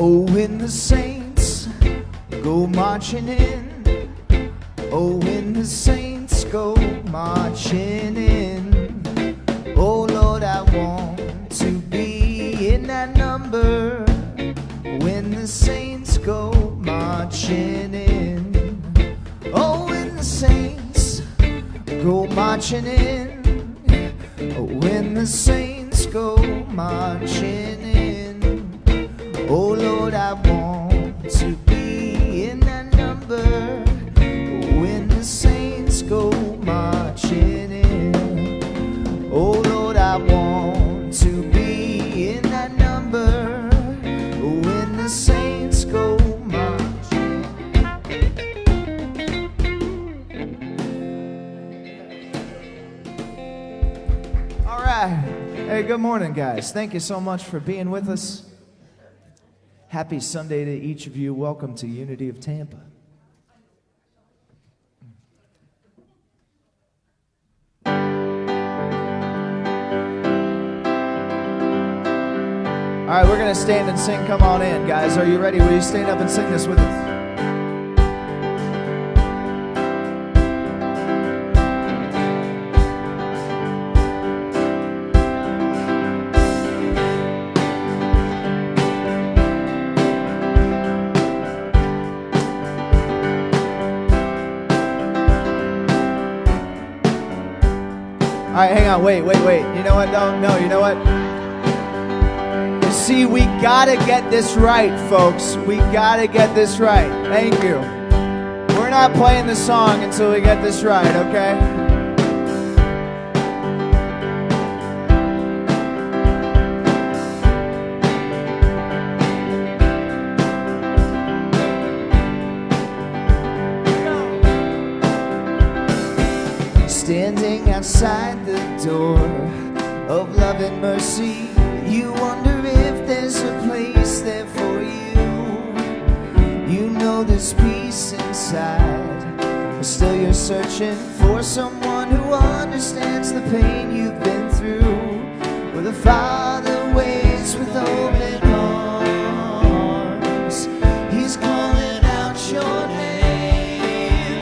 Oh, when the saints go marching in. Oh, when the saints go marching in. Oh, Lord, I want to be in that number. When the saints go marching in. Oh, when the saints go marching in. Oh, when the saints go marching in. Oh, Lord, I want to be in that number. When the saints go marching in. Oh, Lord, I want to be in that number. When the saints go marching. All right. Hey, good morning, guys. Thank you so much for being with us. Happy Sunday to each of you. Welcome to Unity of Tampa. All right, we're going to stand and sing Come On In, guys. Are you ready? Will you stand up and sing this with us? All right, hang on, wait. You know what? No, you know what? See, we gotta get this right, folks. We gotta get this right. Thank you. We're not playing the song until we get this right, okay? Standing outside the door of love and mercy, you wonder if there's a place there for you. You know there's peace inside, but still you're searching for someone who understands the pain you've been through. Where the Father waits with open arms. He's calling out your name.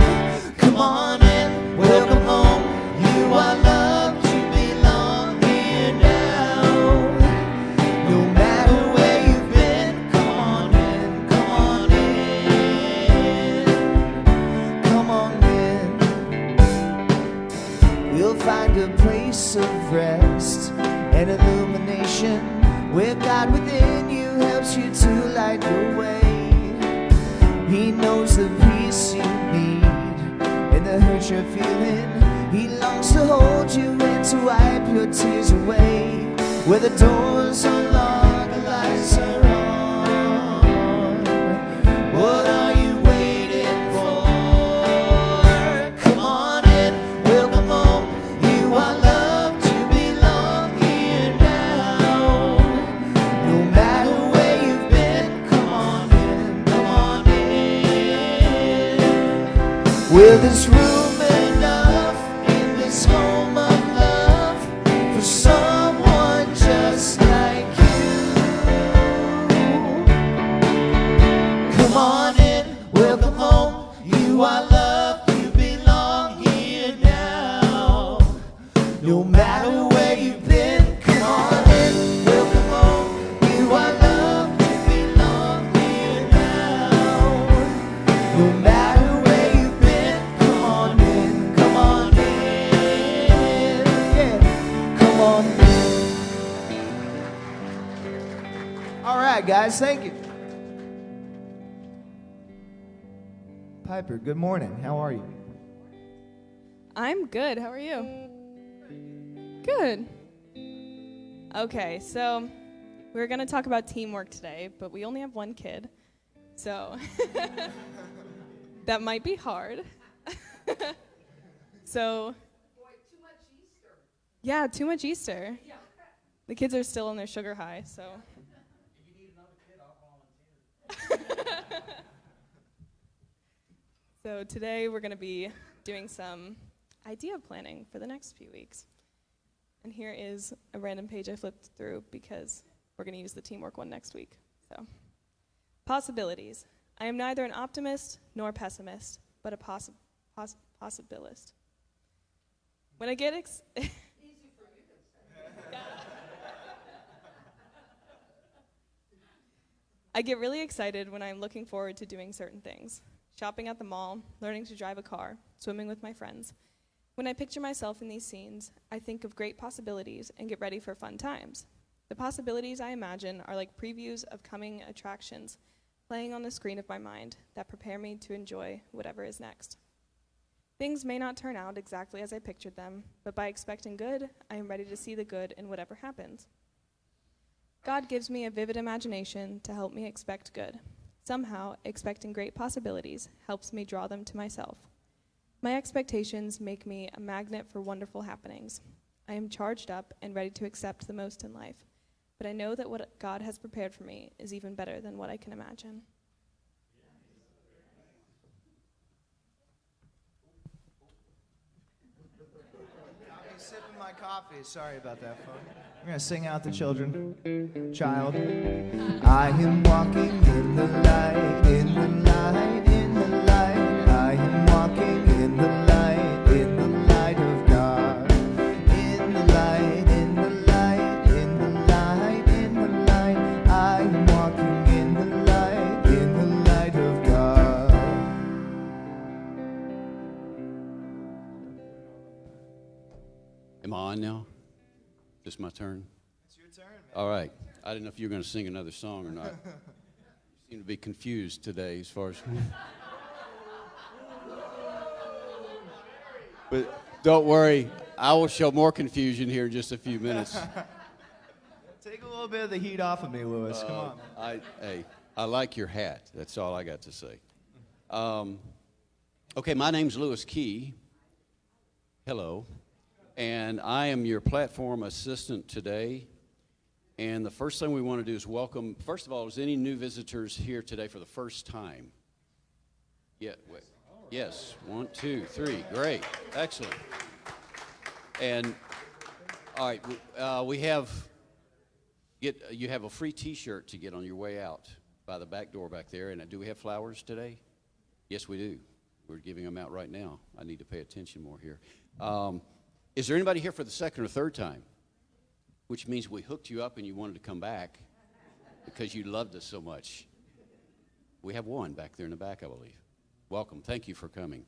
Come on in, welcome home. You are loved, you belong here now. No matter where you've been, come on in, come on in, come on in. You'll find a place of rest and illumination, where God within you helps you to light your way. He knows the peace you need and the hurt you're feeling. He longs to hold you and to wipe your tears away. Where the doors are locked, the lights are on. What are you waiting for? Come on in, welcome home. You are loved, you belong here now. No matter where you've been, come on in, come on in. Well, this room enough in this home of love for someone just like you. Come on in, welcome home. You are loved, you belong here now. No matter where you've been, come on in, welcome home. You are loved, you belong here now. No matter where you've been, come on in, come on in, yeah, come on in. All right, guys, thank you. Piper, good morning. How are you? I'm good. How are you? Good. Okay, so we're going to talk about teamwork today, but we only have one kid, so that might be hard. So, Too much Easter. yeah, too much Easter. Yeah. The kids are still on their sugar high, so. If you need another kid, I'll volunteer. So today we're going to be doing some idea planning for the next few weeks. And here is a random page I flipped through because we're going to use the teamwork one next week. So Possibilities. I am neither an optimist nor pessimist, but a possibilist. When I get I get really excited when I'm looking forward to doing certain things. Shopping at the mall, learning to drive a car, swimming with my friends. When I picture myself in these scenes, I think of great possibilities and get ready for fun times. The possibilities I imagine are like previews of coming attractions playing on the screen of my mind that prepare me to enjoy whatever is next. Things may not turn out exactly as I pictured them, but by expecting good, I am ready to see the good in whatever happens. God gives me a vivid imagination to help me expect good. Somehow, expecting great possibilities helps me draw them to myself. My expectations make me a magnet for wonderful happenings. I am charged up and ready to accept the most in life, but I know that what God has prepared for me is even better than what I can imagine. I'm sipping my coffee. Sorry about that, folks. We're going to sing out the children. Child. I am walking in the light, in the light, in the light. I am walking in the light of God. In the light, in the light, in the light, in the light. I am walking in the light of God. Am I on now? Is this my turn? It's your turn, man. All right. I didn't know if you were going to sing another song or not. You seem to be confused today as far as... But don't worry. I will show more confusion here in just a few minutes. Take a little bit of the heat off of me, Lewis. Come on, man. I like your hat. That's all I got to say. Okay, my name's Lewis Key. Hello. And I am your platform assistant today. And the first thing we want to do is welcome, first of all, is any new visitors here today for the first time? Yeah, wait. Yes, 1, 2, 3, great, excellent. And, all right, you have a free T-shirt to get on your way out by the back door back there. And do we have flowers today? Yes, we do. We're giving them out right now. I need to pay attention more here. Is there anybody here for the second or third time? Which means we hooked you up and you wanted to come back because you loved us so much. We have one back there in the back, I believe. Welcome. Thank you for coming.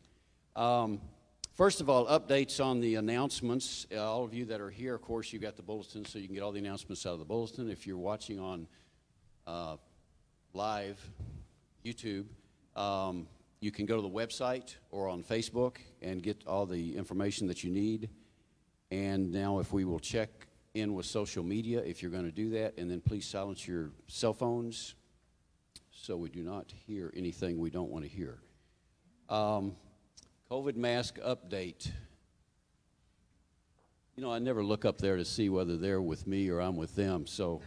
First of all, updates on the announcements. All of you that are here, of course, you got the bulletin, so you can get all the announcements out of the bulletin. If you're watching on live YouTube, you can go to the website or on Facebook and get all the information that you need. And now if we will check in with social media, if you're going to do that, and then please silence your cell phones so we do not hear anything we don't want to hear. COVID mask update. You know, I never look up there to see whether they're with me or I'm with them, so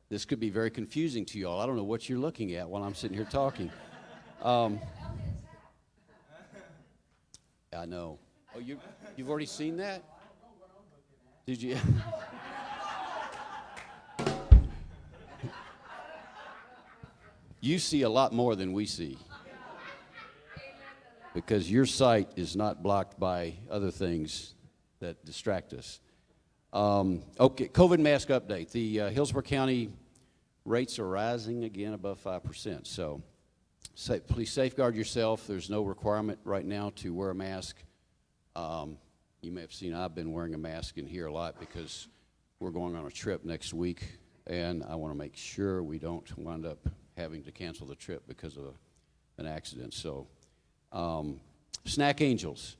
this could be very confusing to you all. I don't know what you're looking at while I'm sitting here talking. I know. Oh, you've already seen that? Did you? You see a lot more than we see because your sight is not blocked by other things that distract us. Okay, COVID mask update. The Hillsborough County rates are rising again above 5%. So please safeguard yourself. There's no requirement right now to wear a mask. You may have seen I've been wearing a mask in here a lot because we're going on a trip next week, and I want to make sure we don't wind up having to cancel the trip because of an accident. So, Snack Angels.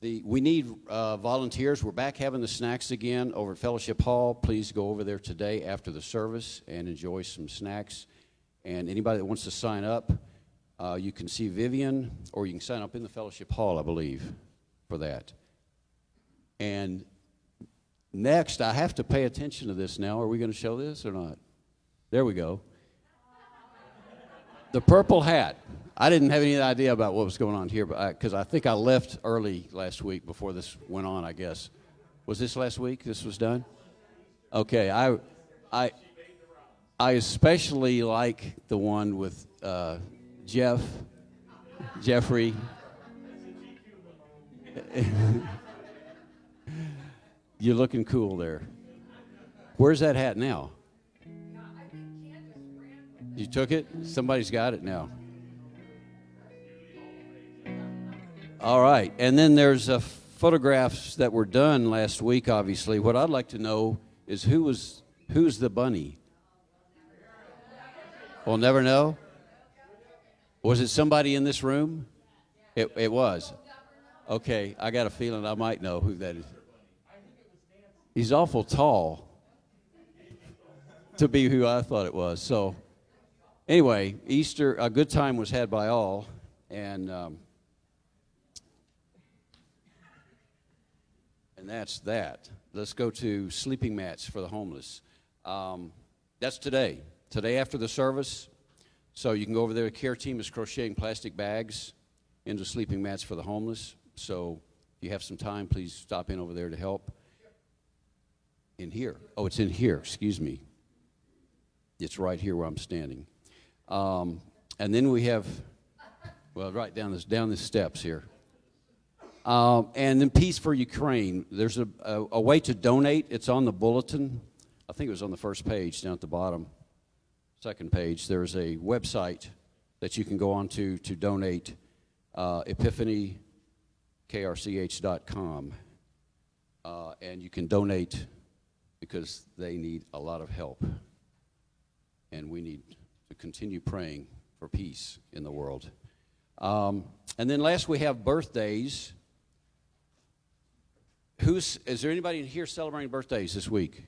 We need volunteers. We're back having the snacks again over at Fellowship Hall. Please go over there today after the service and enjoy some snacks. And anybody that wants to sign up, you can see Vivian, or you can sign up in the Fellowship Hall, I believe, for that. And next, I have to pay attention to this now. Are we going to show this or not? There we go. The purple hat. I didn't have any idea about what was going on here because I think I left early last week before this went on, I guess. Was this last week this was done? Okay, I especially like the one with Jeffrey. You're looking cool there. Where's that hat now? You took it? Somebody's got it now. All right. And then there's photographs that were done last week, obviously. What I'd like to know is who's the bunny? We'll never know? Was it somebody in this room? It was. Okay, I got a feeling I might know who that is. He's awful tall to be who I thought it was. So anyway, Easter, a good time was had by all. And that's that. Let's go to sleeping mats for the homeless. That's today. Today after the service. So you can go over there. The care team is crocheting plastic bags into sleeping mats for the homeless. So if you have some time, please stop in over there to help. In here. Oh, it's in here. Excuse me. It's right here where I'm standing. And then we have, well, right down the steps here. And then Peace for Ukraine. There's a way to donate. It's on the bulletin. I think it was on the first page down at the bottom. Second page. There's a website that you can go on to donate, epiphanykrch.com. And you can donate because they need a lot of help. And we need to continue praying for peace in the world. And then last we have birthdays. Is there anybody in here celebrating birthdays this week?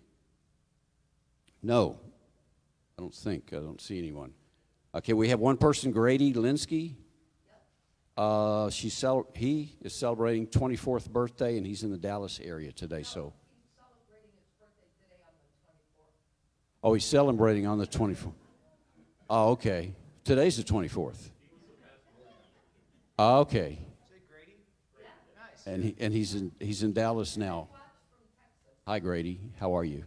No. I don't think. I don't see anyone. Okay, we have one person, Grady Linsky. He is celebrating 24th birthday, and he's in the Dallas area today. So. Oh, he's celebrating on the 24th. Oh, okay. Today's the 24th. Oh, okay. And he's in Dallas now. Hi, Grady. How are you?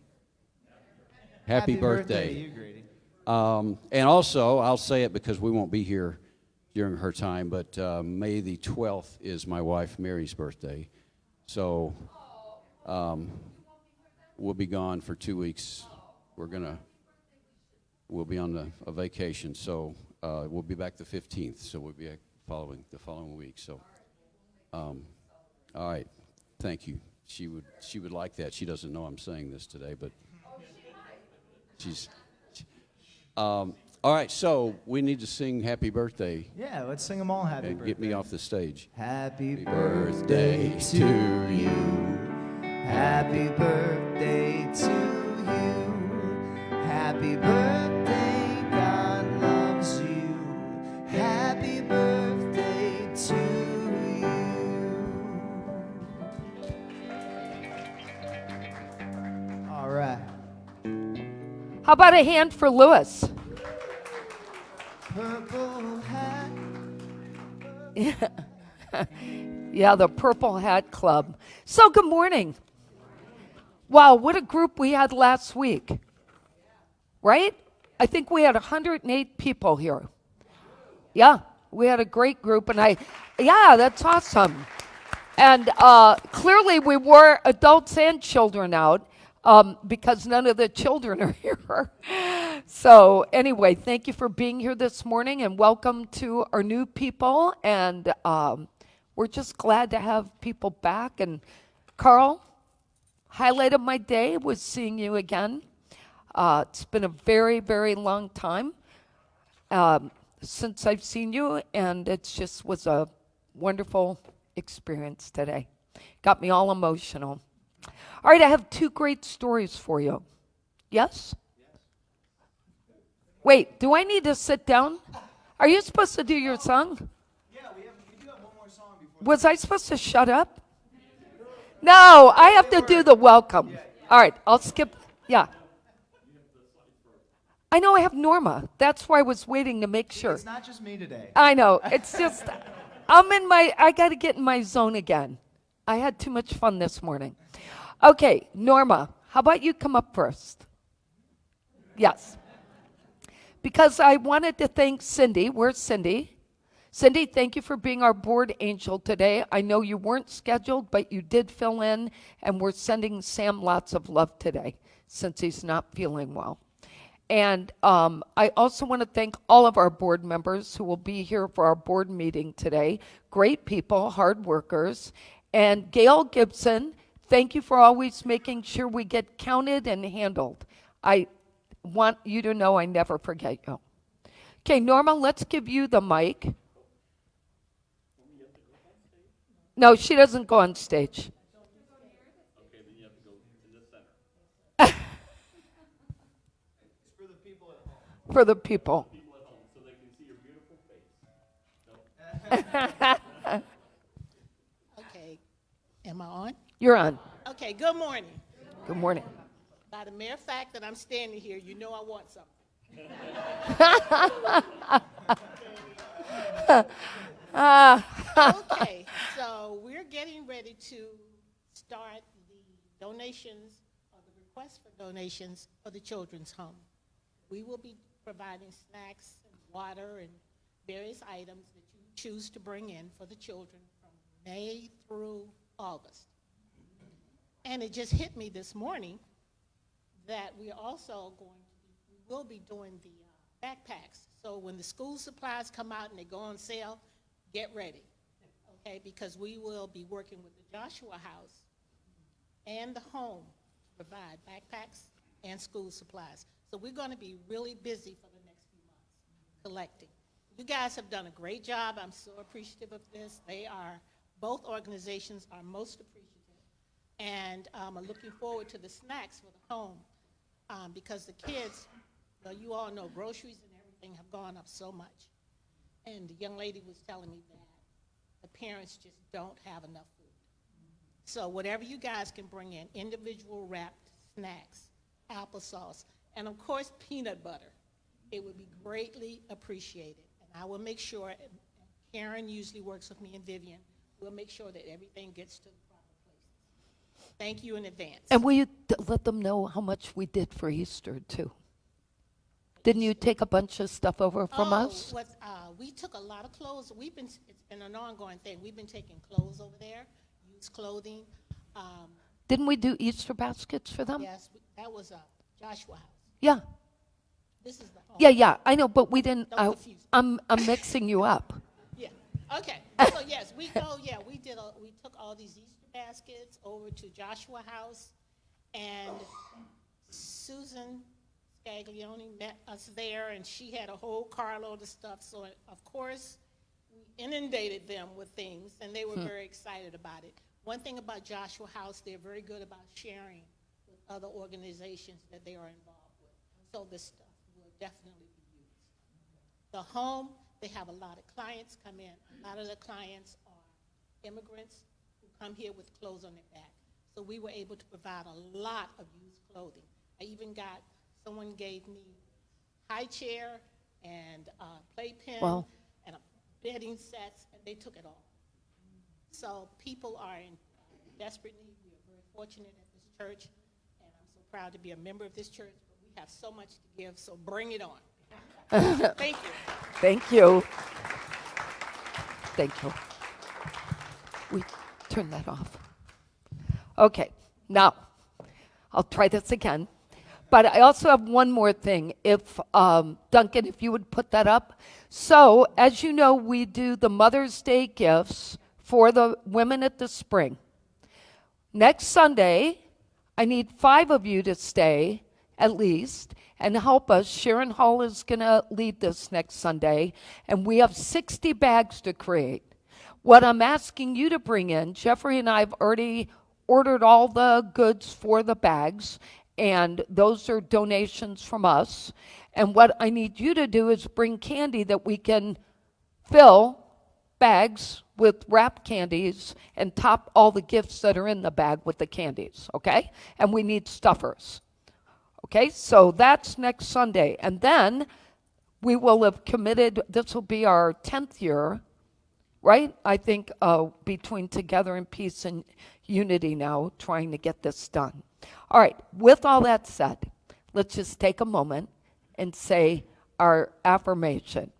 Happy birthday. to you, Grady. And also, I'll say it because we won't be here during her time, but May the 12th is my wife Mary's birthday. So we'll be gone for 2 weeks. We'll be on a vacation, so we'll be back the 15th. So we'll be the following week. So, all right, thank you. She would like that. She doesn't know I'm saying this today, but she's. All right, so we need to sing Happy Birthday. Yeah, let's sing them all happy And birthday. get me off the stage. Happy birthday birthday to you. Happy birthday to you. Happy birthday, God loves you. Happy birthday to you. All right. How about a hand for Lewis? Purple hat. Yeah, the Purple Hat Club. So good morning. Wow, what a group we had last week. Right? I think we had 108 people here. Yeah, we had a great group, and that's awesome. And clearly we wore adults and children out because none of the children are here. So anyway, thank you for being here this morning, and welcome to our new people. And we're just glad to have people back. And Carl, highlight of my day was seeing you again. It's been a very, very long time since I've seen you, and it just was a wonderful experience today. Got me all emotional. All right, I have two great stories for you. Yes? Wait, do I need to sit down? Are you supposed to do your song? Yeah, we do have one more song before. Was I supposed to shut up? No, I have to do the welcome. All right, I'll skip. Yeah. I know I have Norma. That's why I was waiting to make sure. It's not just me today. I know. It's just, I got to get in my zone again. I had too much fun this morning. Okay, Norma, how about you come up first? Yes. because I wanted to thank Cindy. Where's Cindy? Cindy, thank you for being our board angel today. I know you weren't scheduled, but you did fill in, and we're sending Sam lots of love today since he's not feeling well. And I also want to thank all of our board members who will be here for our board meeting today. Great people, hard workers. And Gail Gibson, thank you for always making sure we get counted and handled. I want you to know I never forget you. Okay, Norma, let's give you the mic. No, she doesn't go on stage. For the people. So they can see your beautiful face. Okay, am I on? You're on. Okay, good morning. Good morning. By the mere fact that I'm standing here, you know I want something. Okay, so we're getting ready to start the donations, or the request for donations for the children's home. We will be providing snacks and water and various items that you choose to bring in for the children from May through August. And it just hit me this morning that we are also we will be doing the backpacks. So when the school supplies come out and they go on sale, get ready, okay? Because we will be working with the Joshua House and the home to provide backpacks and school supplies. So we're going to be really busy for the next few months collecting. You guys have done a great job. I'm so appreciative of this. Both organizations are most appreciative. And I'm looking forward to the snacks for the home because the kids, well, you all know groceries and everything have gone up so much. And the young lady was telling me that the parents just don't have enough food. So whatever you guys can bring in, individual wrapped snacks, applesauce, and of course peanut butter, it would be greatly appreciated. And I will make sure, and Karen usually works with me and Vivian, we'll make sure that everything gets to the proper places. Thank you in advance. And will you let them know how much we did for Easter, too? Didn't you take a bunch of stuff over from us? We took a lot of clothes. It's been an ongoing thing. We've been taking clothes over there, used clothing. Didn't we do Easter baskets for them? Yes, that was Joshua House. Yeah. This is the home. Yeah, I know, but we didn't. Don't confuse me. I'm mixing you up. Yeah. Okay. So yes, we took all these Easter baskets over to Joshua House, and Susan Scaglione met us there, and she had a whole carload of stuff. So of course, we inundated them with things, and they were very excited about it. One thing about Joshua House, they're very good about sharing with other organizations that they are involved with. So this stuff will definitely be used. The home, they have a lot of clients come in. A lot of the clients are immigrants who come here with clothes on their back. So we were able to provide a lot of used clothing. I even someone gave me high chair and playpen Wow. and bedding sets, and they took it all. So people are in desperate need. We are very fortunate at this church, and I'm so proud to be a member of this church. But we have so much to give, so bring it on. Thank you. Thank you. Thank you. We turn that off. Okay, now I'll try this again. But I also have one more thing. If Duncan, if you would put that up. So, as you know, we do the Mother's Day gifts for the women at the spring. Next Sunday, I need 5 of you to stay, at least, and help us. Sharon Hall is going to lead this next Sunday, and we have 60 bags to create. What I'm asking you to bring in, Jeffrey and I have already ordered all the goods for the bags, and those are donations from us. And what I need you to do is bring candy that we can fill bags with wrapped candies and top all the gifts that are in the bag with the candies, okay? And we need stuffers. Okay, so that's next Sunday. And then we will have committed, this will be our 10th year, right? I think between Together in Peace and Unity now, trying to get this done. All right, with all that said, let's just take a moment and say our affirmation.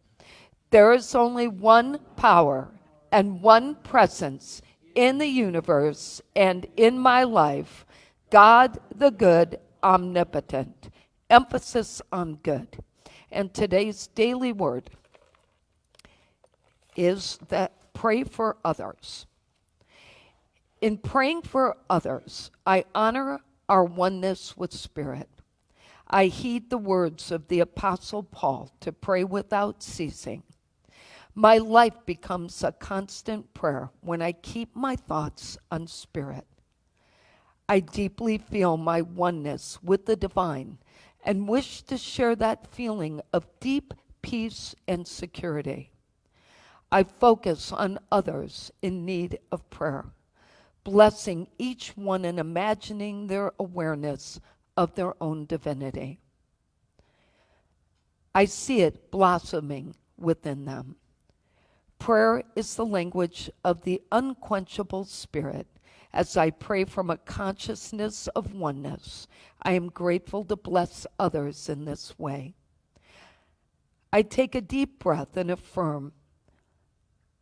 There is only one power and one presence in the universe and in my life, God the good, omnipotent. Emphasis on good. And today's daily word is that pray for others. In praying for others, I honor our oneness with Spirit. I heed the words of the Apostle Paul to pray without ceasing. My life becomes a constant prayer when I keep my thoughts on Spirit. I deeply feel my oneness with the divine and wish to share that feeling of deep peace and security. I focus on others in need of prayer, blessing each one and imagining their awareness of their own divinity. I see it blossoming within them. Prayer is the language of the unquenchable Spirit. As I pray from a consciousness of oneness, I am grateful to bless others in this way. I take a deep breath and affirm,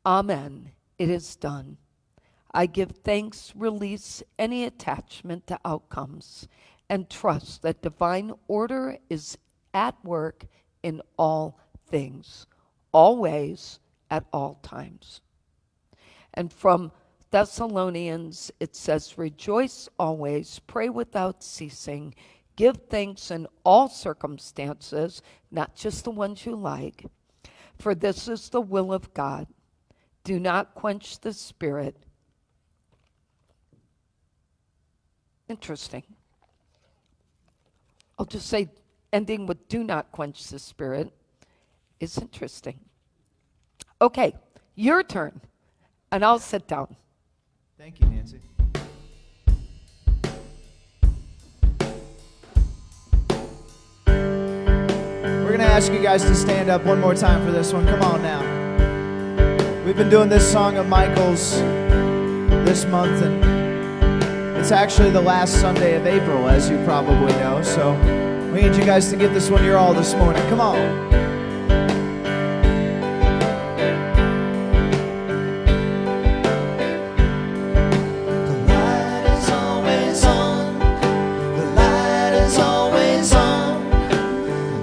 Amen, it is done. I give thanks, release any attachment to outcomes, and trust that divine order is at work in all things, always, at all times. And from Thessalonians, it says, rejoice always, pray without ceasing, give thanks in all circumstances, not just the ones you like, for this is the will of God. Do not quench the Spirit. Interesting. I'll just say, ending with do not quench the Spirit is interesting. Okay, your turn, and I'll sit down. Thank you, Nancy. We're going to ask you guys to stand up one more time for this one. Come on now. We've been doing this song of Michael's this month, and it's actually the last Sunday of April, as you probably know. So we need you guys to give this one your all this morning. Come on.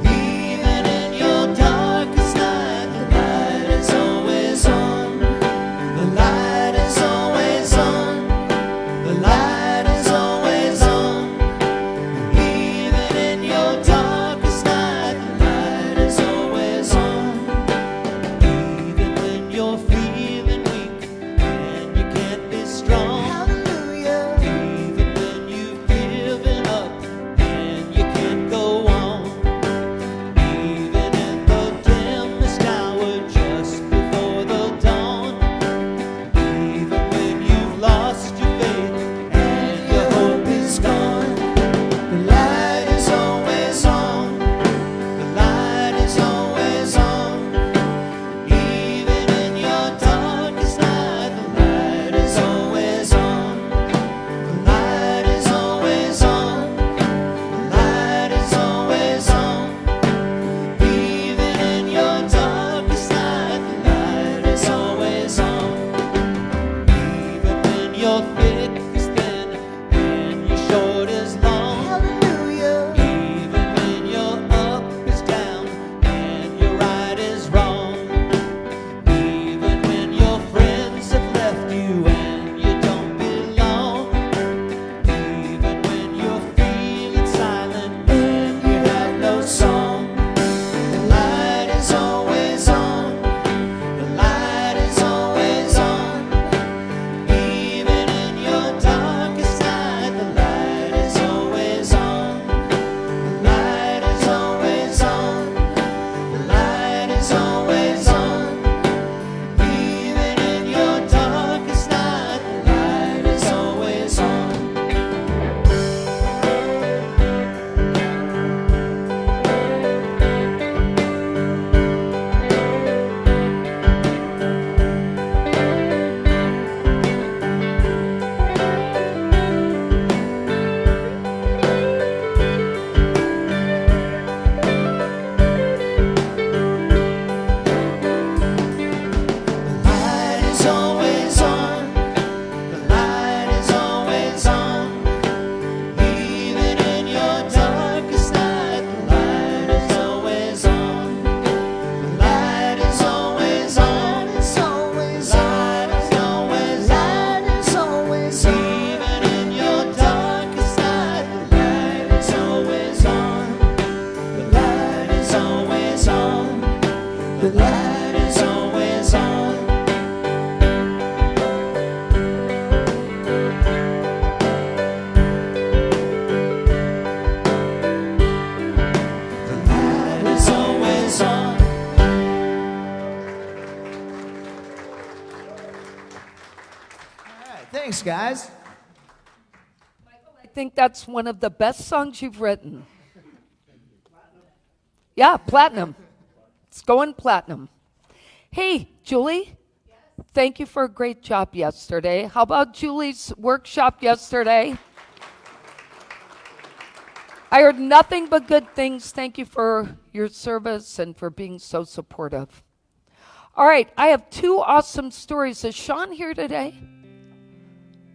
Even in your darkest night, the light is always Thanks, guys. I think that's one of the best songs you've written. Yeah, platinum. It's going platinum. Hey, Julie. Thank you for a great job yesterday. How about Julie's workshop yesterday? I heard nothing but good things. Thank you for your service and for being so supportive. All right, I have two awesome stories. Is Sean here today?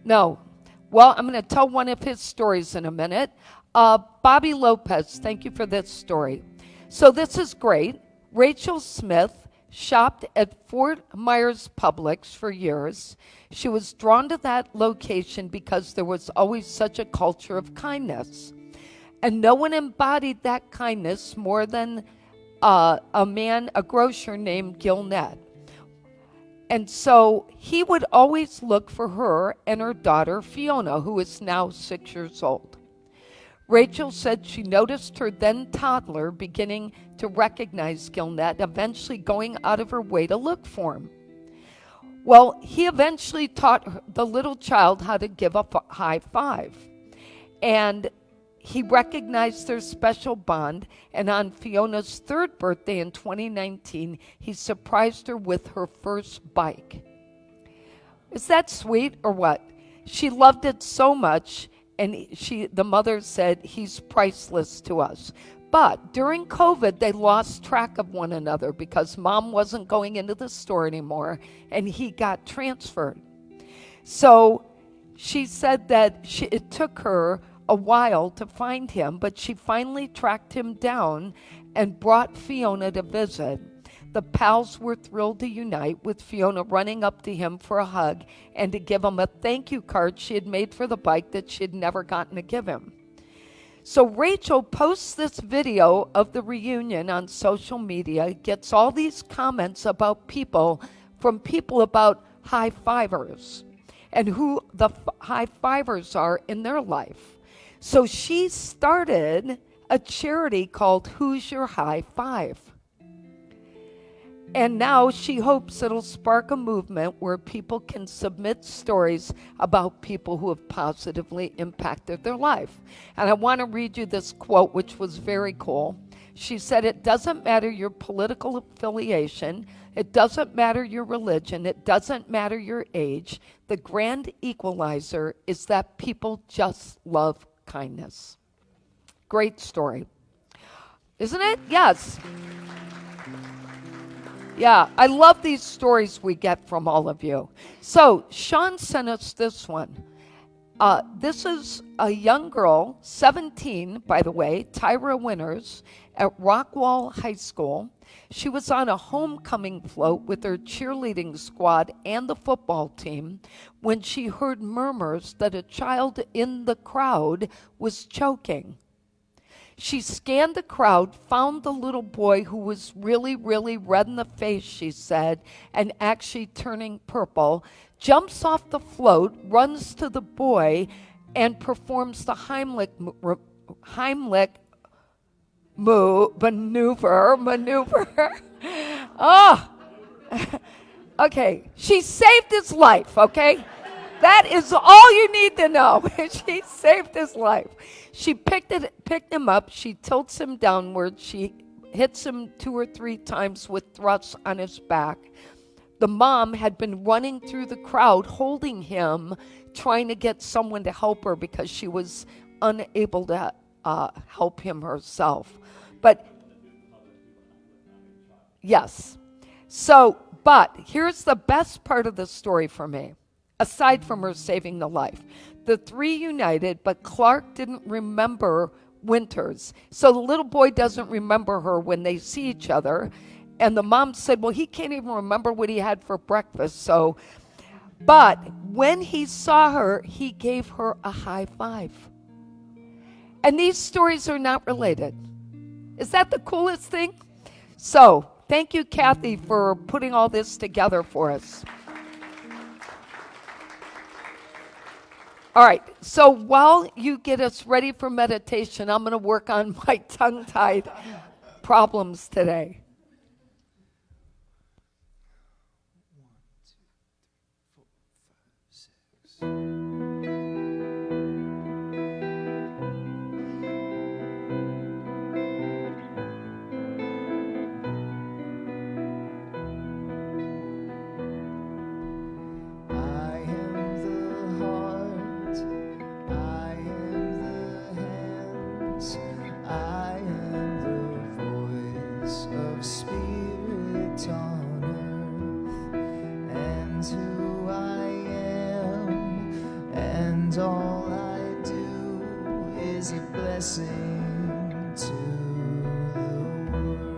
No. Well, I'm going to tell one of his stories in a minute. Bobby Lopez, thank you for this story. So this is great. Rachel Smith shopped at Fort Myers Publix for years. She was drawn to that location because there was always such a culture of kindness. And no one embodied that kindness more than a grocer named Gil Nett. And so he would always look for her and her daughter, Fiona, who is now 6 years old. Rachel said she noticed her then toddler beginning to recognize Gil Nett, eventually going out of her way to look for him. Well, he eventually taught the little child how to give a high five. And he recognized their special bond, and on Fiona's third birthday in 2019, he surprised her with her first bike. Is that sweet or what? She loved it so much, and the mother said, he's priceless to us. But during COVID, they lost track of one another because mom wasn't going into the store anymore, and he got transferred. So she said that it took her a while to find him, but she finally tracked him down and brought Fiona to visit. The pals were thrilled to unite, with Fiona running up to him for a hug and to give him a thank you card she had made for the bike that she had never gotten to give him. So Rachel posts this video of the reunion on social media, gets all these comments about from people about high fivers and who the high fivers are in their life. So she started a charity called Who's Your High Five? And now she hopes it'll spark a movement where people can submit stories about people who have positively impacted their life. And I want to read you this quote, which was very cool. She said, "It doesn't matter your political affiliation. It doesn't matter your religion. It doesn't matter your age. The grand equalizer is that people just love kindness." Great story. Isn't it? Yes. Yeah, I love these stories we get from all of you. So Sean sent us this one. This is a young girl, 17, by the way, Tyra Winters, at Rockwall High School. She was on a homecoming float with her cheerleading squad and the football team when she heard murmurs that a child in the crowd was choking. She scanned the crowd, found the little boy who was really, really red in the face, she said, and actually turning purple, jumps off the float, runs to the boy, and performs the Heimlich maneuver. Oh, okay. She saved his life, okay? That is all you need to know. She saved his life. She picked him up. She tilts him downward. She hits him 2 or 3 times with thrusts on his back. The mom had been running through the crowd, holding him, trying to get someone to help her because she was unable to help him herself. But yes. So, but here's the best part of the story for me. Aside from her saving the life, the 3 united, but Clark didn't remember Winters. So the little boy doesn't remember her when they see each other. And the mom said, well, he can't even remember what he had for breakfast. But when he saw her, he gave her a high five. And these stories are not related. Is that the coolest thing? So thank you, Kathy, for putting all this together for us. All right, so while you get us ready for meditation, I'm going to work on my tongue-tied problems today. 1, 2, 3, 4, 5, 6. blessing to the world.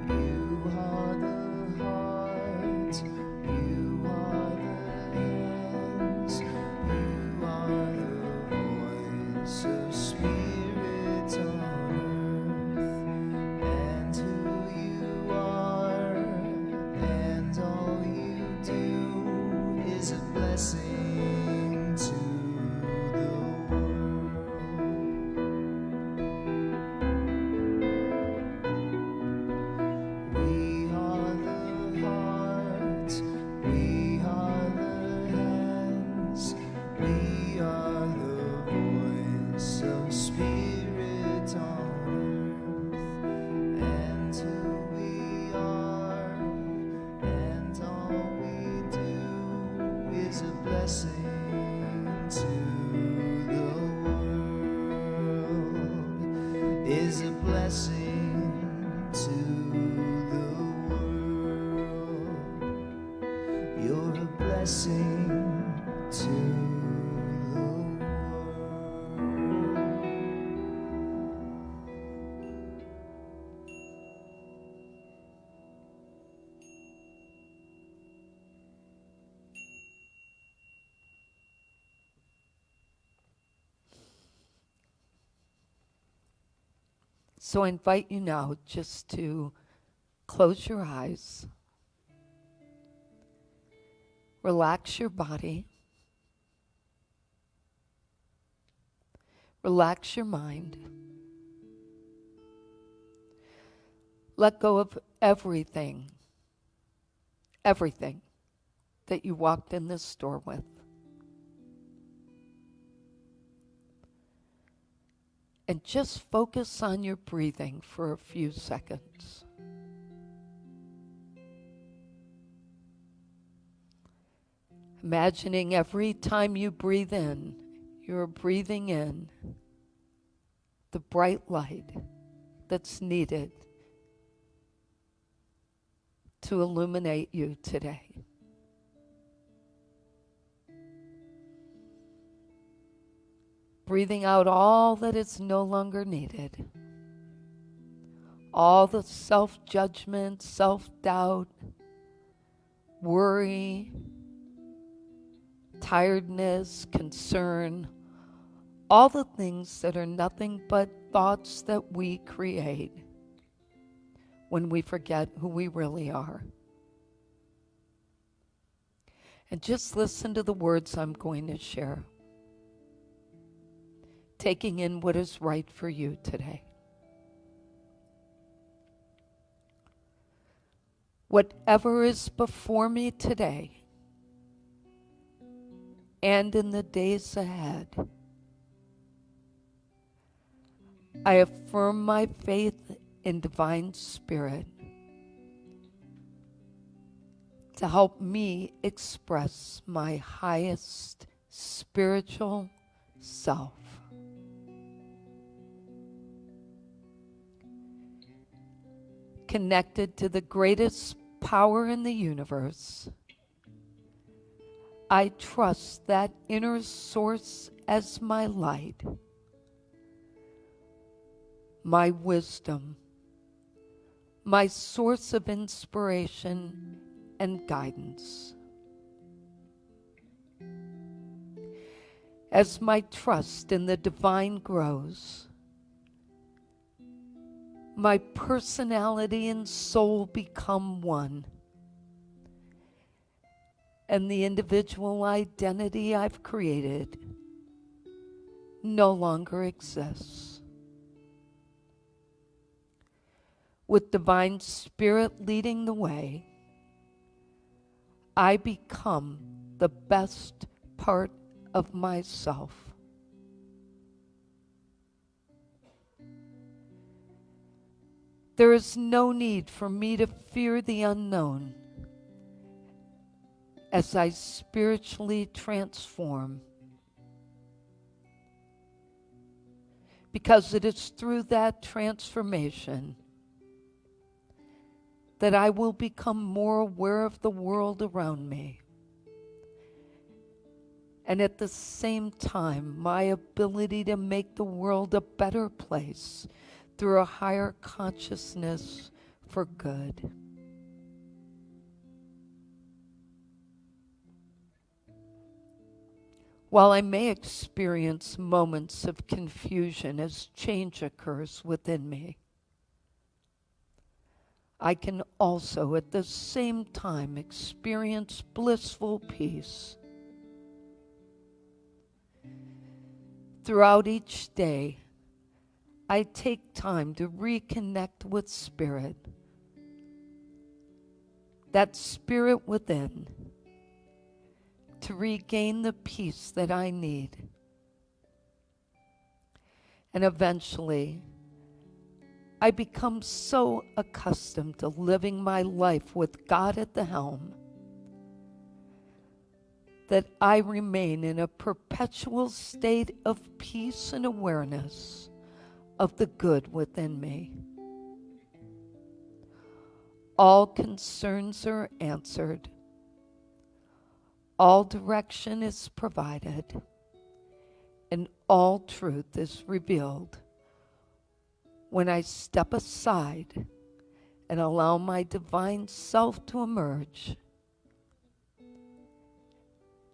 You are the heart, you are the hands, you are the voice of spirit on earth, and who you are, and all you do is a blessing to the world. We are the heart, we are the hands, we are the voice of spirit on earth, and who we are, and all we do is a blessing to the world, is a blessing to the world. You're a blessing to the world. So I invite you now just to close your eyes, relax your body, relax your mind, let go of everything that you walked in this store with. And just focus on your breathing for a few seconds. Imagining every time you breathe in, you're breathing in the bright light that's needed to illuminate you today. Breathing out all that is no longer needed. All the self-judgment, self-doubt, worry, tiredness, concern, all the things that are nothing but thoughts that we create when we forget who we really are. And just listen to the words I'm going to share, taking in what is right for you today. Whatever is before me today and in the days ahead, I affirm my faith in divine spirit to help me express my highest spiritual self. Connected to the greatest power in the universe, I trust that inner source as my light, my wisdom, my source of inspiration and guidance. As my trust in the divine grows, my personality and soul become one, and the individual identity I've created no longer exists. With divine spirit leading the way, I become the best part of myself. There is no need for me to fear the unknown as I spiritually transform, because it is through that transformation that I will become more aware of the world around me and at the same time, my ability to make the world a better place through a higher consciousness for good. While I may experience moments of confusion as change occurs within me, I can also at the same time experience blissful peace. Throughout each day, I take time to reconnect with Spirit, that Spirit within, to regain the peace that I need. And eventually, I become so accustomed to living my life with God at the helm that I remain in a perpetual state of peace and awareness of the good within me. All concerns are answered. All direction is provided. And all truth is revealed when I step aside and allow my divine self to emerge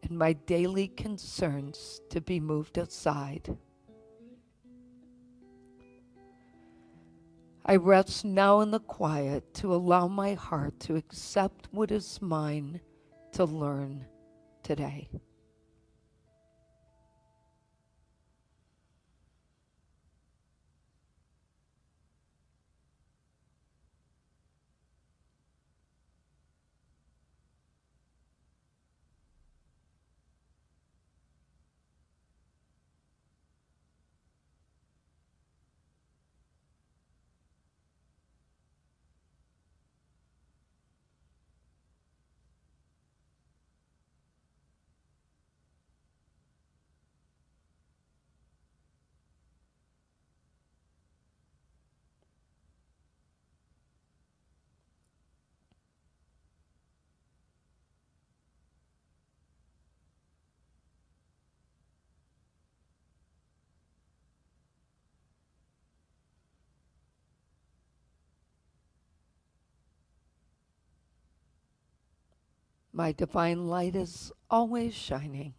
and my daily concerns to be moved aside. I rest now in the quiet to allow my heart to accept what is mine to learn today. My divine light is always shining.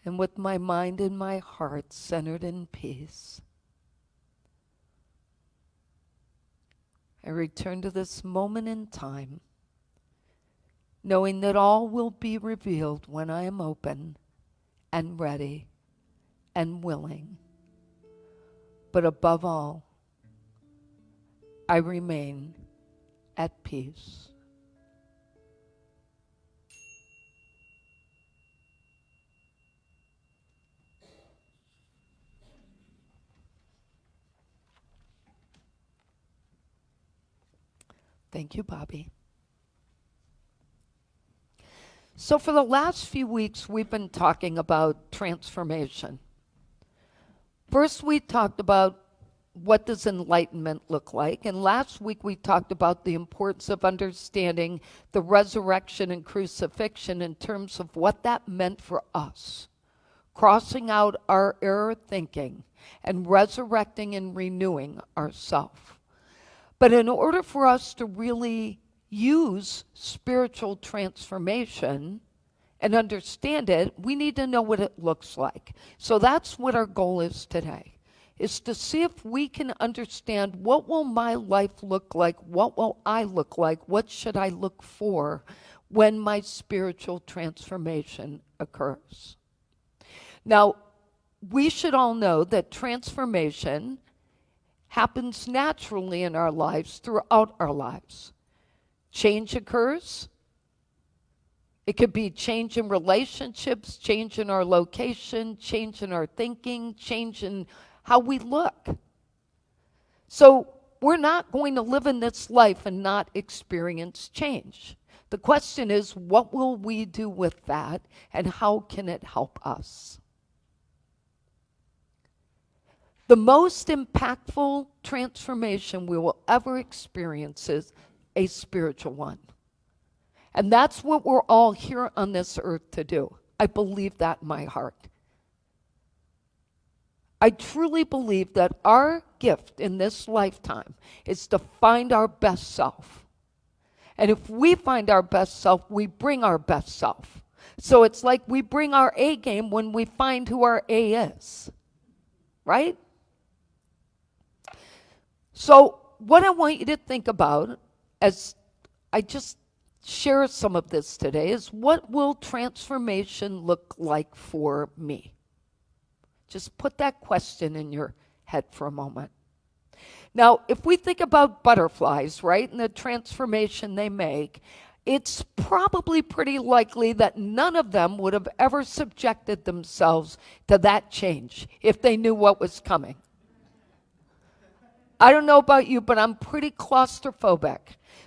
And with my mind and my heart centered in peace, I return to this moment in time, knowing that all will be revealed when I am open and ready and willing. But above all, I remain at peace. Thank you, Bobby. So for the last few weeks, we've been talking about transformation. First, we talked about what does enlightenment look like? And last week we talked about the importance of understanding the resurrection and crucifixion in terms of what that meant for us, crossing out our error thinking and resurrecting and renewing ourselves. But in order for us to really use spiritual transformation and understand it, we need to know what it looks like. So that's what our goal is today, is to see if we can understand what will my life look like, what will I look like, what should I look for when my spiritual transformation occurs. Now, we should all know that transformation happens naturally in our lives throughout our lives. Change occurs. It could be change in relationships, change in our location, change in our thinking, change in how we look. So we're not going to live in this life and not experience change. The question is, what will we do with that, and how can it help us? The most impactful transformation we will ever experience is a spiritual one. And that's what we're all here on this earth to do. I believe that in my heart. I truly believe that our gift in this lifetime is to find our best self. And if we find our best self, we bring our best self. So it's like we bring our A game when we find who our A is. Right? So what I want you to think about as I just share some of this today is, what will transformation look like for me? Just put that question in your head for a moment. Now, if we think about butterflies, right, and the transformation they make, it's probably pretty likely that none of them would have ever subjected themselves to that change if they knew what was coming. I don't know about you, but I'm pretty claustrophobic.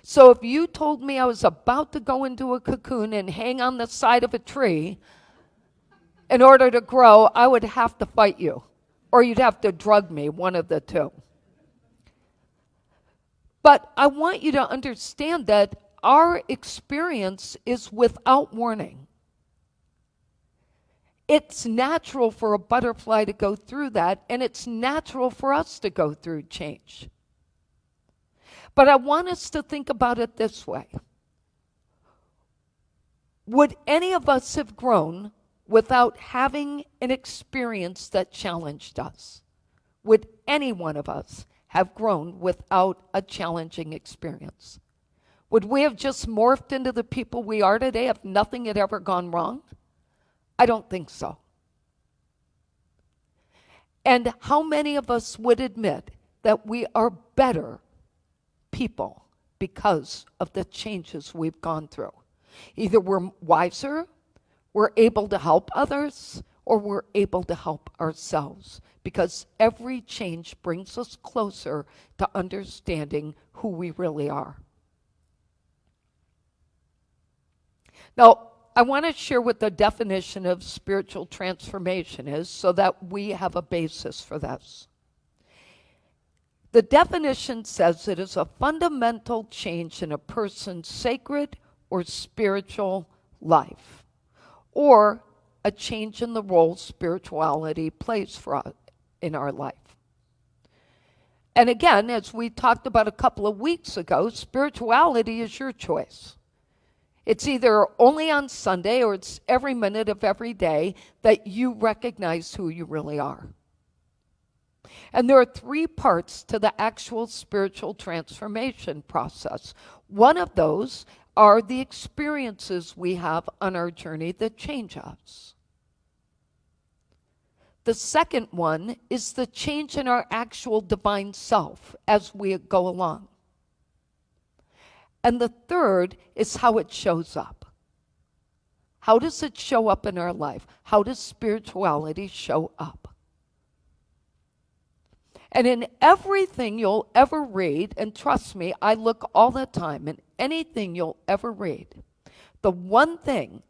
So if you told me I was about to go into a cocoon and hang on the side of a tree in order to grow, I would have to fight you, or you'd have to drug me, one of the two. But I want you to understand that our experience is without warning. It's natural for a butterfly to go through that, and it's natural for us to go through change. But I want us to think about it this way. Would any of us have grown without having an experience that challenged us? Would any one of us have grown without a challenging experience? Would we have just morphed into the people we are today if nothing had ever gone wrong? I don't think so. And how many of us would admit that we are better people because of the changes we've gone through? Either we're wiser, we're able to help others, or we're able to help ourselves, because every change brings us closer to understanding who we really are. Now, I want to share what the definition of spiritual transformation is so that we have a basis for this. The definition says it is a fundamental change in a person's sacred or spiritual life, or a change in the role spirituality plays for us in our life. And again, as we talked about a couple of weeks ago, spirituality is your choice. It's either only on Sunday or it's every minute of every day that you recognize who you really are. And there are 3 parts to the actual spiritual transformation process. One of those are the experiences we have on our journey that change us. The second one is the change in our actual divine self as we go along. And the third is how it shows up. How does it show up in our life? How does spirituality show up? And in everything you'll ever read, and trust me, I look all the time, in anything you'll ever read, the one thing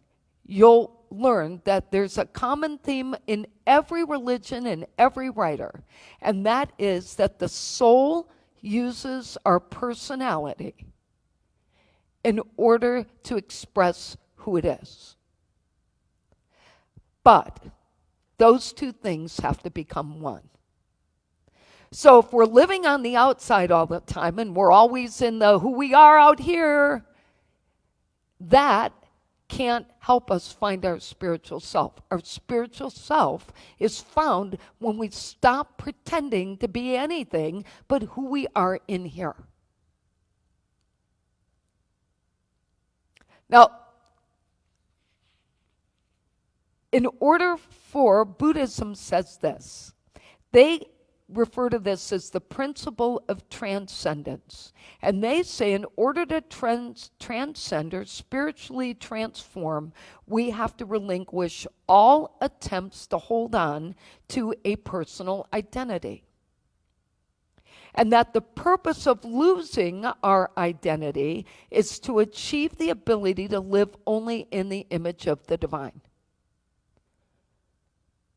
you'll learn that there's a common theme in every religion and every writer, and that is that the soul uses our personality in order to express who it is. But those 2 things have to become one. So if we're living on the outside all the time and we're always in the who we are out here, that can't help us find our spiritual self. Our spiritual self is found when we stop pretending to be anything but who we are in here. Now, in order for, Buddhism says this, they refer to this as the principle of transcendence. And they say in order to transcend or spiritually transform, we have to relinquish all attempts to hold on to a personal identity. And that the purpose of losing our identity is to achieve the ability to live only in the image of the divine.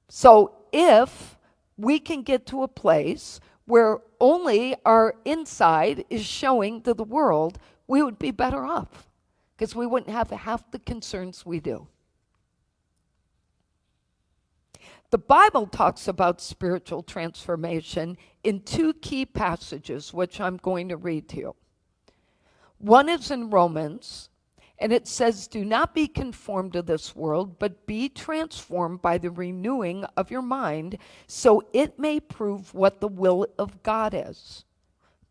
So if we can get to a place where only our inside is showing to the world, we would be better off. because we wouldn't have half the concerns we do. The Bible talks about spiritual transformation in two key passages, which I'm going to read to you. One is in Romans, and it says, "Do not be conformed to this world, but be transformed by the renewing of your mind, so it may prove what the will of God is,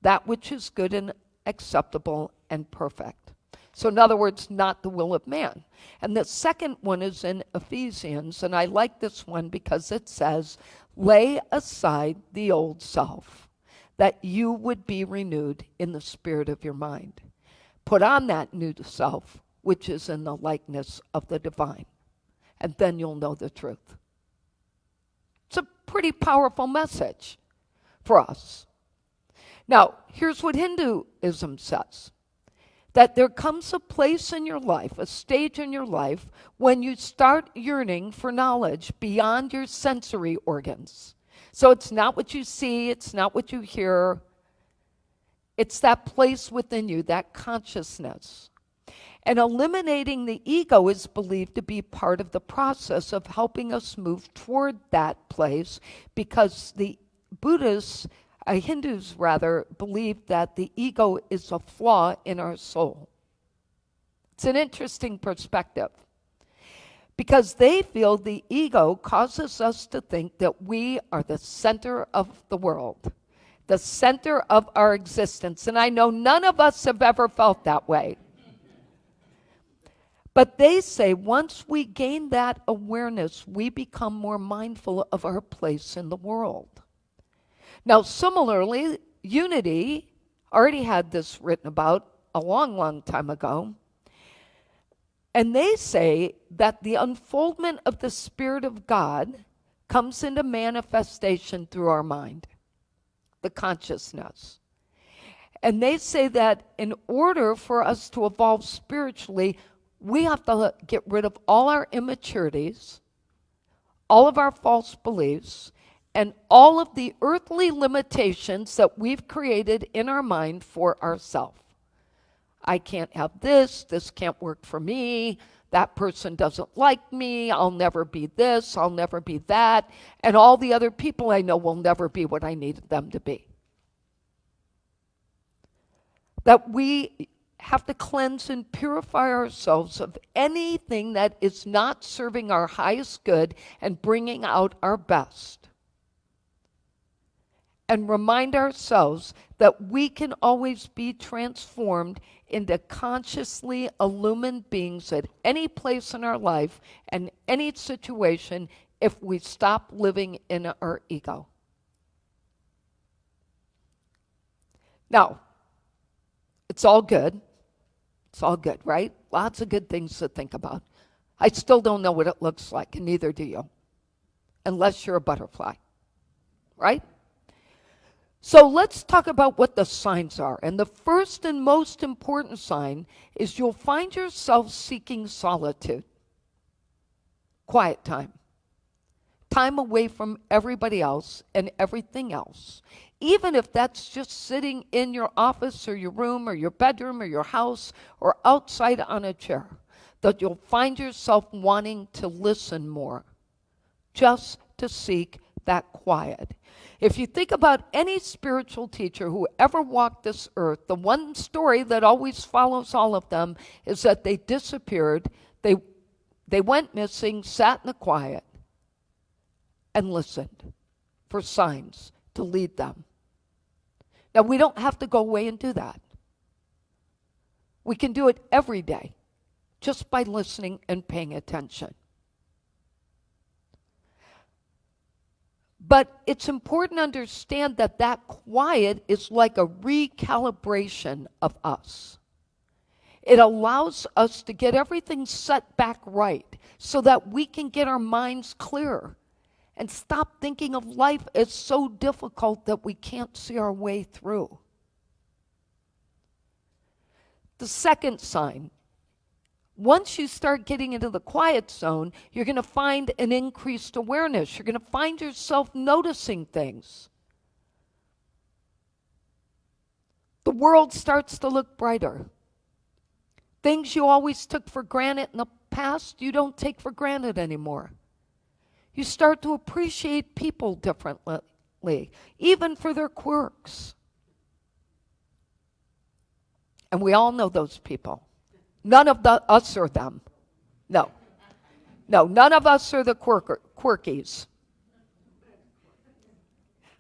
that which is good and acceptable and perfect." So in other words, not the will of man. And the second one is in Ephesians, and I like this one because it says, "Lay aside the old self, that you would be renewed in the spirit of your mind. Put on that new self, which is in the likeness of the divine, and then you'll know the truth." It's a pretty powerful message for us. Now, here's what Hinduism says. That there comes a place in your life, a stage in your life, when you start yearning for knowledge beyond your sensory organs. So it's not what you see, it's not what you hear. It's that place within you, that consciousness. And eliminating the ego is believed to be part of the process of helping us move toward that place, because the Hindus believe that the ego is a flaw in our soul. It's an interesting perspective, because they feel the ego causes us to think that we are the center of the world, the center of our existence. And I know none of us have ever felt that way. But they say once we gain that awareness, we become more mindful of our place in the world. Now, similarly, Unity already had this written about a long, long time ago. And they say that the unfoldment of the Spirit of God comes into manifestation through our mind, the consciousness. And they say that in order for us to evolve spiritually, we have to get rid of all our immaturities, all of our false beliefs, and all of the earthly limitations that we've created in our mind for ourselves. I can't have this can't work for me, that person doesn't like me, I'll never be this, I'll never be that, and all the other people I know will never be what I needed them to be. That we have to cleanse and purify ourselves of anything that is not serving our highest good and bringing out our best. And remind ourselves that we can always be transformed into consciously illumined beings at any place in our life and any situation if we stop living in our ego. Now, it's all good. It's all good, right? Lots of good things to think about. I still don't know what it looks like, and neither do you, unless you're a butterfly, right? So let's talk about what the signs are. And the first and most important sign is you'll find yourself seeking solitude, quiet time, time away from everybody else and everything else. Even if that's just sitting in your office or your room or your bedroom or your house or outside on a chair, that you'll find yourself wanting to listen more, just to seek that quiet. If you think about any spiritual teacher who ever walked this earth, the one story that always follows all of them is that they disappeared, they went missing, sat in the quiet, and listened for signs to lead them. Now, we don't have to go away and do that. We can do it every day just by listening and paying attention. But it's important to understand that that quiet is like a recalibration of us. It allows us to get everything set back right so that we can get our minds clear and stop thinking of life as so difficult that we can't see our way through. The second sign, once you start getting into the quiet zone, you're going to find an increased awareness. You're going to find yourself noticing things. The world starts to look brighter. Things you always took for granted in the past, you don't take for granted anymore. You start to appreciate people differently, even for their quirks. And we all know those people. None of us are them. No, none of us are the quirkies.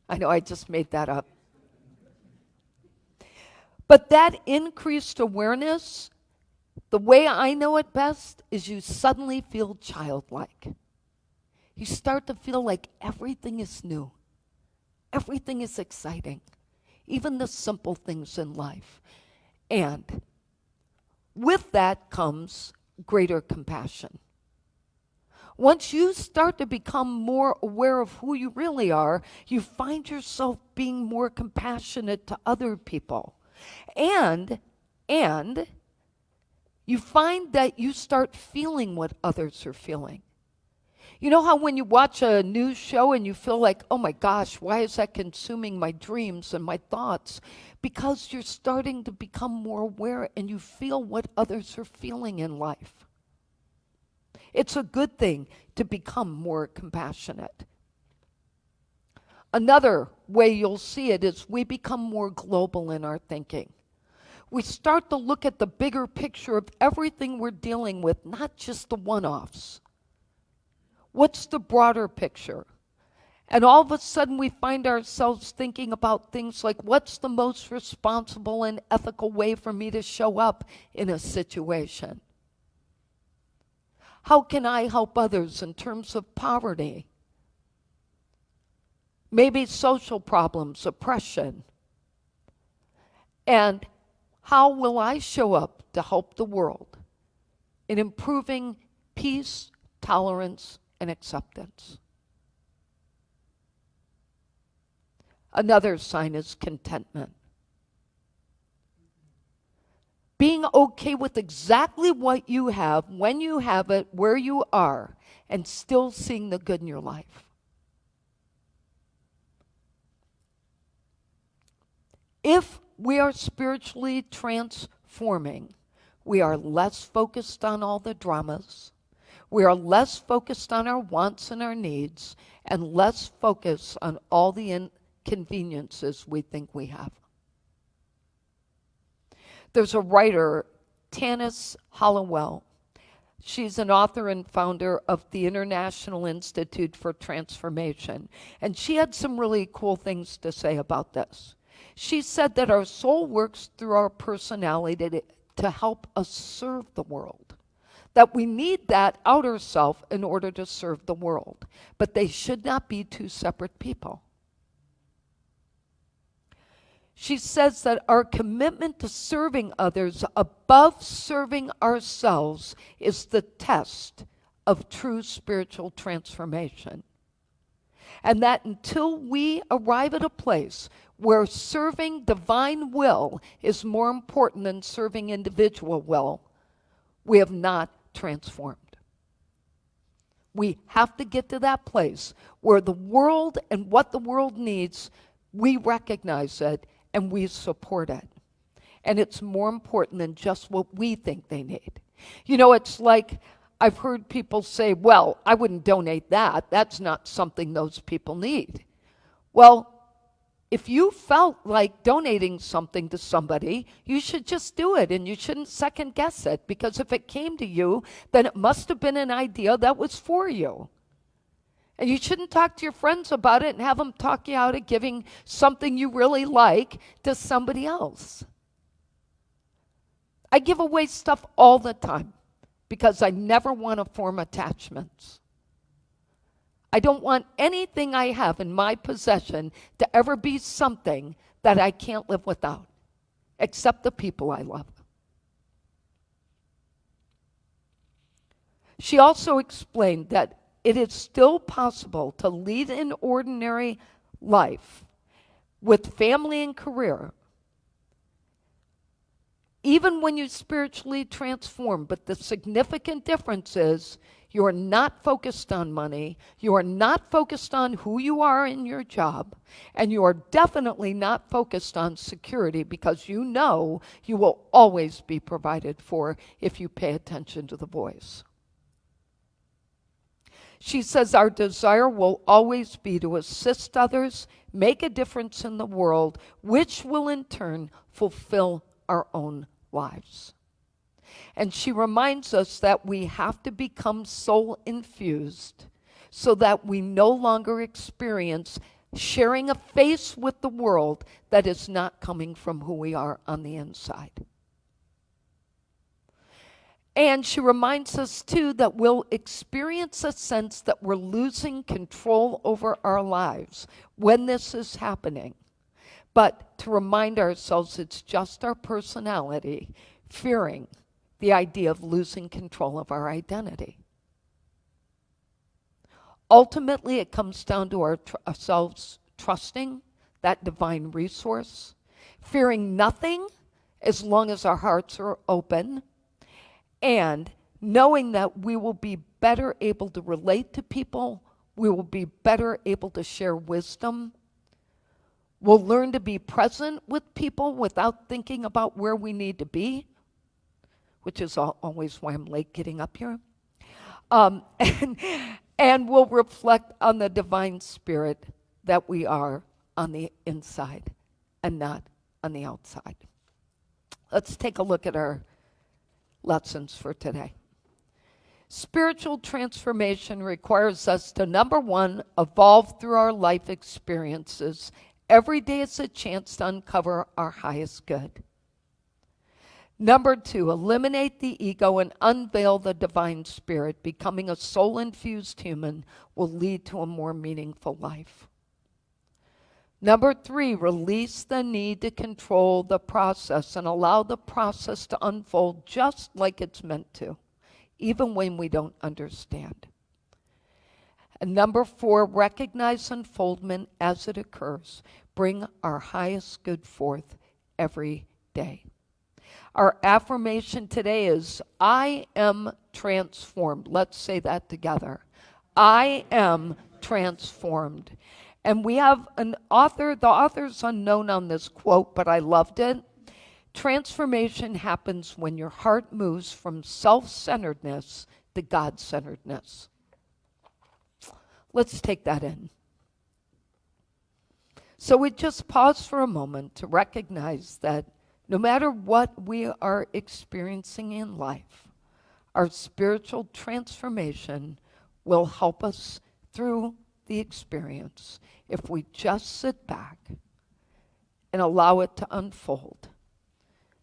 I know I just made that up. But that increased awareness, the way I know it best, is you suddenly feel childlike. You start to feel like everything is new. Everything is exciting. Even the simple things in life. And with that comes greater compassion. Once you start to become more aware of who you really are, you find yourself being more compassionate to other people. And you find that you start feeling what others are feeling. You know how when you watch a news show and you feel like, oh my gosh, why is that consuming my dreams and my thoughts? Because you're starting to become more aware and you feel what others are feeling in life. It's a good thing to become more compassionate. Another way you'll see it is we become more global in our thinking. We start to look at the bigger picture of everything we're dealing with, not just the one-offs. What's the broader picture? And all of a sudden we find ourselves thinking about things like, what's the most responsible and ethical way for me to show up in a situation? How can I help others in terms of poverty? Maybe social problems, oppression. And how will I show up to help the world in improving peace, tolerance, and acceptance? Another sign is contentment. Being okay with exactly what you have, when you have it, where you are, and still seeing the good in your life. If we are spiritually transforming, we are less focused on all the dramas. We are less focused on our wants and our needs, and less focused on all the inconveniences we think we have. There's a writer, Tanis Hollowell. She's an author and founder of the International Institute for Transformation. And she had some really cool things to say about this. She said that our soul works through our personality to help us serve the world. That we need that outer self in order to serve the world. But they should not be two separate people. She says that our commitment to serving others above serving ourselves is the test of true spiritual transformation. And that until we arrive at a place where serving divine will is more important than serving individual will, we have not transformed. We have to get to that place where the world and what the world needs, we recognize it and we support it. And it's more important than just what we think they need. You know, it's like I've heard people say, well, I wouldn't donate that. That's not something those people need. Well, if you felt like donating something to somebody, you should just do it, and you shouldn't second guess it, because if it came to you, then it must have been an idea that was for you. And you shouldn't talk to your friends about it and have them talk you out of giving something you really like to somebody else. I give away stuff all the time because I never want to form attachments. I don't want anything I have in my possession to ever be something that I can't live without, except the people I love. She also explained that it is still possible to lead an ordinary life with family and career, even when you spiritually transform. But the significant difference is You are not focused on money. You are not focused on who you are in your job. And you are definitely not focused on security, because you know you will always be provided for if you pay attention to the voice. She says our desire will always be to assist others, make a difference in the world, which will in turn fulfill our own lives. And she reminds us that we have to become soul infused so that we no longer experience sharing a face with the world that is not coming from who we are on the inside. And she reminds us, too, that we'll experience a sense that we're losing control over our lives when this is happening. But to remind ourselves it's just our personality fearing the idea of losing control of our identity. Ultimately, it comes down to ourselves trusting that divine resource, fearing nothing as long as our hearts are open, and knowing that we will be better able to relate to people, we will be better able to share wisdom. We'll learn to be present with people without thinking about where we need to be, which is always why I'm late getting up here. And we'll reflect on the divine spirit that we are on the inside and not on the outside. Let's take a look at our lessons for today. Spiritual transformation requires us to, number one, evolve through our life experiences. Every day is a chance to uncover our highest good. Number two, eliminate the ego and unveil the divine spirit. Becoming a soul-infused human will lead to a more meaningful life. Number three, release the need to control the process and allow the process to unfold just like it's meant to, even when we don't understand. And number four, recognize unfoldment as it occurs. Bring our highest good forth every day. Our affirmation today is, I am transformed. Let's say that together. I am transformed. And we have an author, the author's unknown on this quote, but I loved it. Transformation happens when your heart moves from self-centeredness to God-centeredness. Let's take that in. So we just pause for a moment to recognize that no matter what we are experiencing in life, our spiritual transformation will help us through the experience if we just sit back and allow it to unfold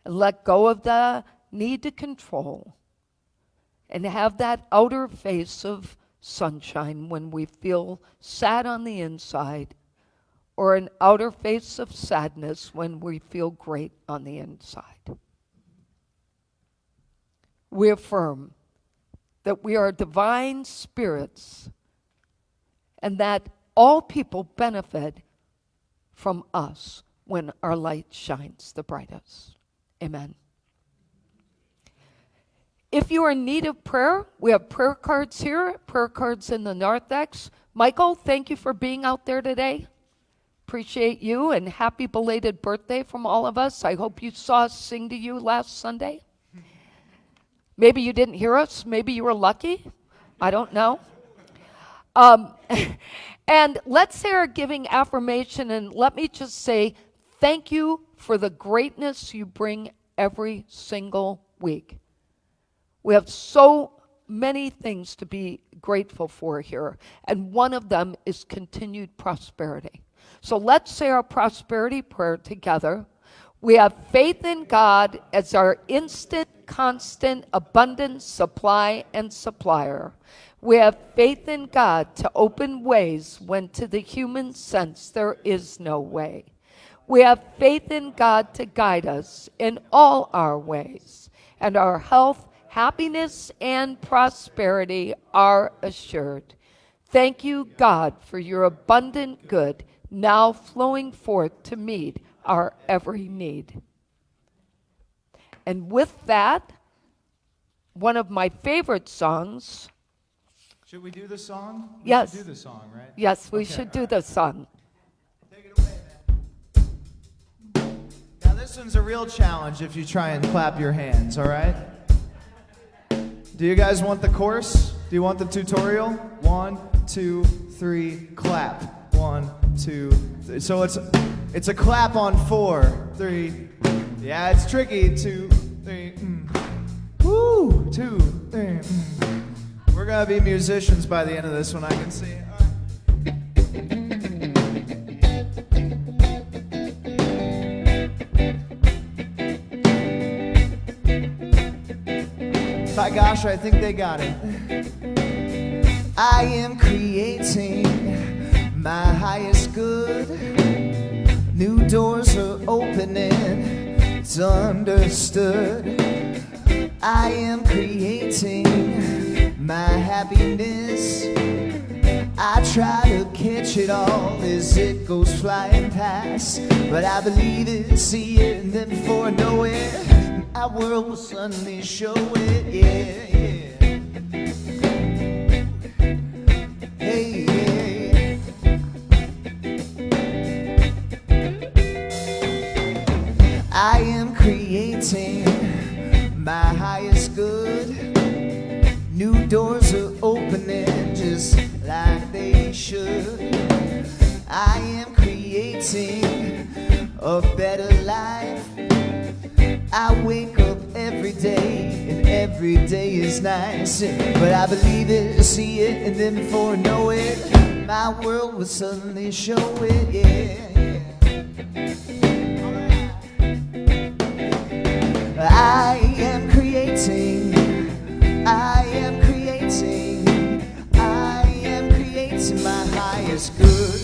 and let go of the need to control and have that outer face of sunshine when we feel sad on the inside, or an outer face of sadness when we feel great on the inside. We affirm that we are divine spirits and that all people benefit from us when our light shines the brightest. Amen. If you are in need of prayer, we have prayer cards here, prayer cards in the narthex. Michael, thank you for being out there today. Appreciate you, and happy belated birthday from all of us. I hope you saw us sing to you last Sunday. Maybe you didn't hear us. Maybe you were lucky. I don't know. And let's say our giving affirmation, and let me just say thank you for the greatness you bring every single week. We have so many things to be grateful for here, and one of them is continued prosperity. So let's say our prosperity prayer together. We have faith in God as our instant, constant, abundant supply and supplier. We have faith in God to open ways when to the human sense there is no way. We have faith in God to guide us in all our ways, and our health, happiness, and prosperity are assured. Thank you, God, for your abundant good now flowing forth to meet our every need. And with that, one of my favorite songs Should we do the song? Yes. We should do the song, right? Yes, we Okay, should all do right. the song. Take it away, man. Now this one's a real challenge if you try and clap your hands, all right? Do you guys want the course? Do you want the tutorial? 1, 2, 3, clap. 1, 2, 3. So it's a clap on 4, 3. Yeah, it's tricky. 2, 3. Woo! 2, 3. We're gonna be musicians by the end of this one, I can see. By gosh, I think they got it. I am creating my highest good. New doors are opening, it's understood. I am creating my happiness. I try to catch it all as it goes flying past, but I believe it, see it, and then before I know it, my world will suddenly show it. Yeah, yeah. Hey, yeah. I am creating my highest good. New doors are opening just like they should. I am creating a better life. I wake up every day and every day is nice, but I believe it, see it, and then before I know it, my world will suddenly show it. Yeah, yeah. I am creating my highest good.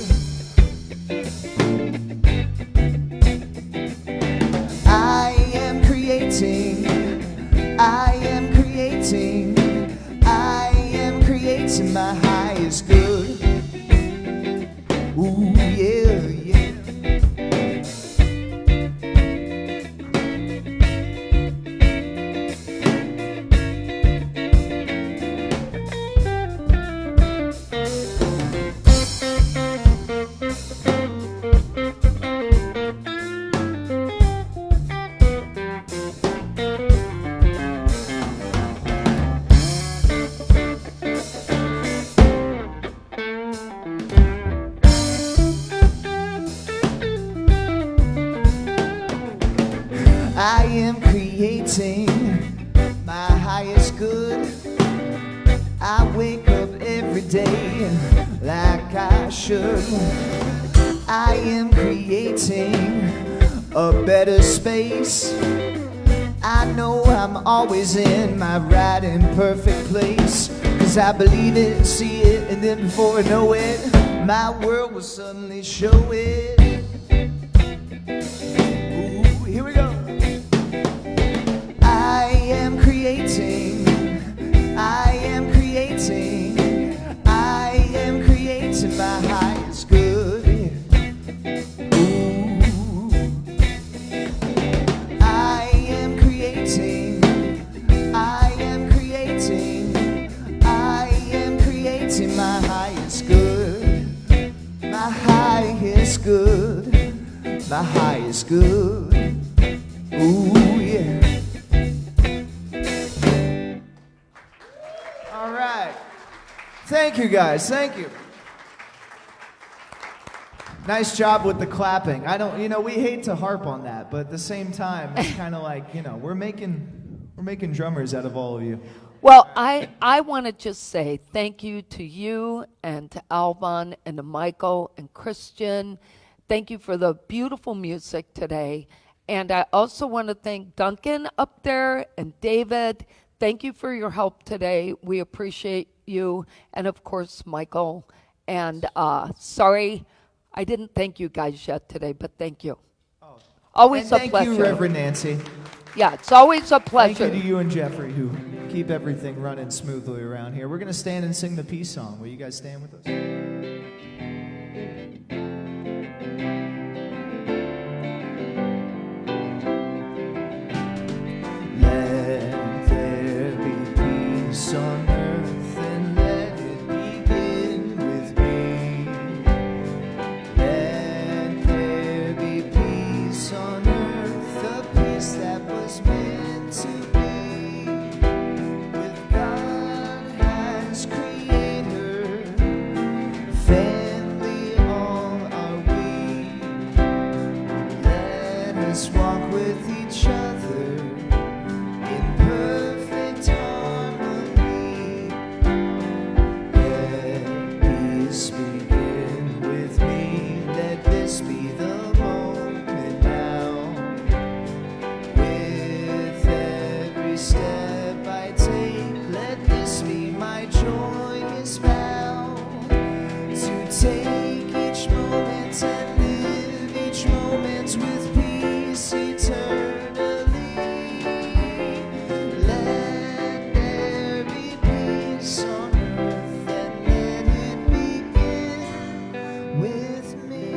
I am creating my highest good. Ooh, yeah, yeah. I am creating my highest good. I wake up every day like I should. I am creating a better space. I know I'm always in my right and perfect place, 'cause I believe it, see it, and then before I know it, my world will suddenly show it. Ooh, here we go. I am creating my highest good. Ooh. I am creating my highest good. My highest good. My highest good. Ooh, yeah. All right. Thank you, guys. Thank you. Nice job with the clapping. I don't, we hate to harp on that, but at the same time, it's kind of like, we're making drummers out of all of you. Well, I want to just say thank you to you and to Alvin and to Michael and Christian. Thank you for the beautiful music today. And I also want to thank Duncan up there and David. Thank you for your help today. We appreciate you. And of course, Michael. And sorry, I didn't thank you guys yet today, but thank you. Always And a pleasure. Thank you, Reverend Nancy. Yeah, it's always a pleasure. Thank you to you and Jeffrey, who keep everything running smoothly around here. We're going to stand and sing the peace song. Will you guys stand with us? Let there be peace on earth and let it us walk with each other in perfect harmony. Let peace begin with me. Let this be the moment now. With every step I take, let this be my joyous vow. To take each moment and live each moment with peace eternally. Let there be peace on earth and let it begin with me.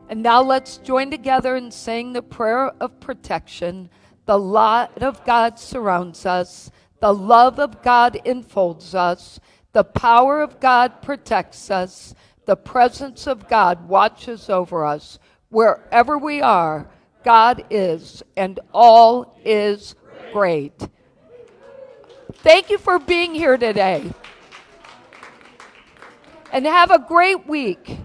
And now let's join together and sing the prayer of protection. The light of God surrounds us. The love of God enfolds us. The power of God protects us. The presence of God watches over us. Wherever we are, God is, and all is great. Thank you for being here today. And have a great week.